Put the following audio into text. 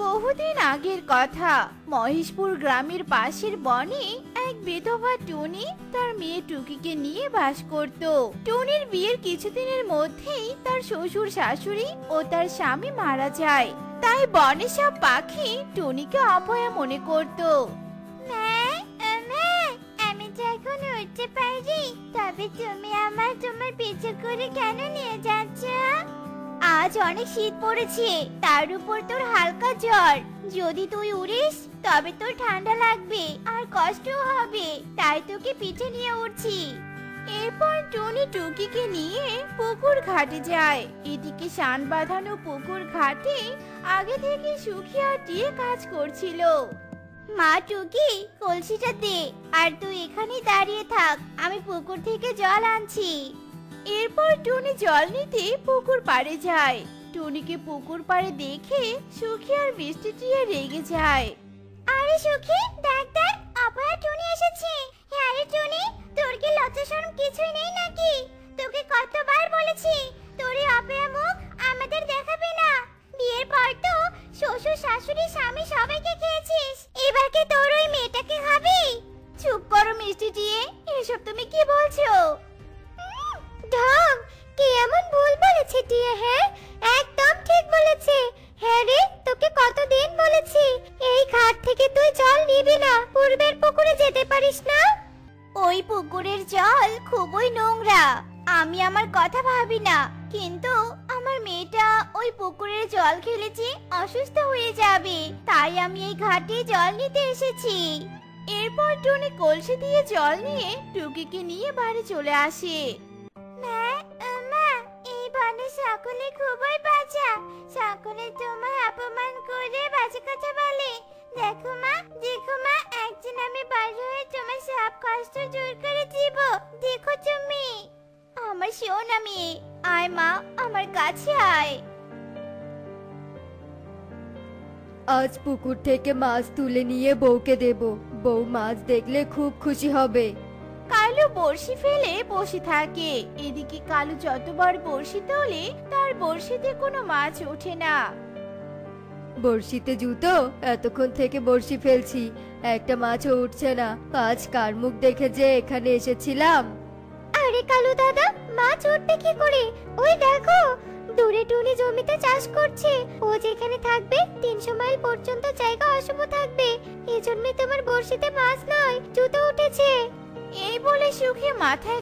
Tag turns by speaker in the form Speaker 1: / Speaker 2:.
Speaker 1: বহুদিন আগের কথা। মহেশপুর গ্রামের পাশের বনে এক বিধবা টুনি তার মেয়ে টুকিকে নিয়ে বাস করত। টুনির বিয়ের কিছুদিনের মধ্যেই তার শ্বশুর শাশুড়ি ও তার স্বামী মারা যায়। তাই বনে সব পাখি টুনিকে অপয়া মনে করত। আমি যখন উঠতে পারি, তবে তুমি তোমার পিছু করে কেন নিয়ে যাচ্ছ? আজ অনেক শীত পড়েছে, তার উপর তোর হালকা জ্বর। যদি তুই উড়িস তবে তোর ঠান্ডা লাগবে আর কষ্টও হবে, তাই তোকে পিঠে নিয়ে উঠছি। এরপর টুনি টুকিকে নিয়ে পুকুর ঘাটে যায়। এদিকে শান বাঁধানো পুকুর ঘাটে আগে থেকে সুখী আর টিয়ে কাজ করছিল। মা টুকি, কলসিটা দে, আর তুই এখানেই দাঁড়িয়ে থাক, আমি পুকুর থেকে জল আনছি। এরপর টুনি জল নিতে পুকুর পাড়ে যায়। টুনিকে পুকুর পাড়ে দেখে সুখী আর মিষ্টি টিয়া রেগে যায়। আরে সুখী, দেখ দেখ, অপয়া টুনি এসেছে। হ্যাঁ রে টুনি, তোর কি লজ্জা শরম কিছুই নেই নাকি? তোকে কতবার বলেছি তোর এই অপয়া মুখ আমাদের দেখাবি না। বিয়ের পর তো শ্বশুর শাশুড়ি স্বামী সবাইকে খেয়েছিস, এবার কি তোর ওই মেয়েটাকে খাবি? চুপ করো মিষ্টি টিয়ে, এসব তুমি কি বলছো? ঢং, কি এমন ভুল বলেছে টিয়া? হ্যাঁ, একদম ঠিক বলেছে। হ্যাঁ রে, তোকে কতদিন বলেছি এই ঘাট থেকে তুই জল নিবি না, পূর্বের পুকুরে যেতে পারিস না। ওই পুকুরের জল খুবই নোংরা, আমি আমার কথা ভাবি না, কিন্তু আমার মেয়েটা ওই পুকুরের জল খেলেছে, অসুস্থ হয়ে যাবে, তাই আমি এই ঘাটে জল নিতে এসেছি। এরপর টুনি কলসি দিয়ে জল নিয়ে টুকিকে নিয়ে বাড়ি চলে আসে। এই বনে সকলে খুবই বাজা, সকলে তোমায় অপমান করে বাজে কথা বলে। দেখো মা, একদিন আমি বার হয়ে তোমার সব কষ্ট দূর করে দিব, দেখো তুমি। আমার সোনা মেয়ে, আয় মা, আমার কাছে আয়।
Speaker 2: আজ পুকুর থেকে মাছ তুলে নিয়ে বউকে দেব, বউ মাছ দেখলে খুব খুশি হবে।
Speaker 1: কালু বড়শি ফেলে বসে থাকে। এদিকে কালু যতবার বড়শি তোলে তার বড়শিতে কোনো মাছ ওঠে না।
Speaker 2: বড়শিতে জুতো, এতক্ষণ থেকে বড়শি ফেলছি, একটা মাছও উঠছে না। আজ কার মুখ দেখে যে এখানে এসেছিলাম।
Speaker 3: আরে কালু দাদা, মাছ উঠবে কি করে? ওই দেখো, দূরে টুনি জমিতে চাষ করছে। ও যেখানে থাকবে 300 মাইল পর্যন্ত জায়গা অশুভ থাকবে, এজন্যই তোমার বড়শিতে মাছ নয় জুতো উঠেছে।
Speaker 1: এই বলে সুখী মাথায়